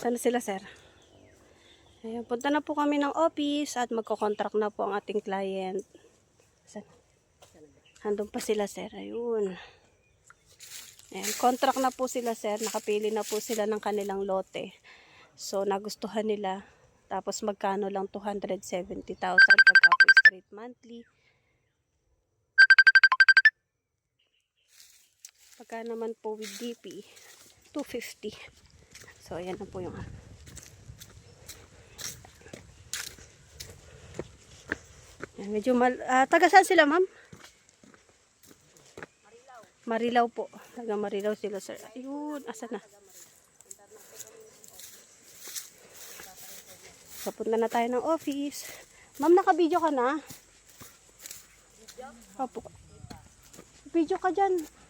Sana sila, sir? Ayan, punta na po kami ng office at magko-contract na po ang ating client. Sana? Handong pa sila, sir. Ayun. Ayan, contract na po sila, sir. Nakapili na po sila ng kanilang lote. So, nagustuhan nila. Tapos, magkano lang 270,000 pagka po straight monthly. Pagka naman po with DP, 250. So, ayan na po yung ayan, medyo taga saan sila, ma'am? Marilao po. Taga Marilao sila, sir. Ayun, asa na? Papunta na tayo ng office. Ma'am, naka-video ka na? Opo. Video ka dyan.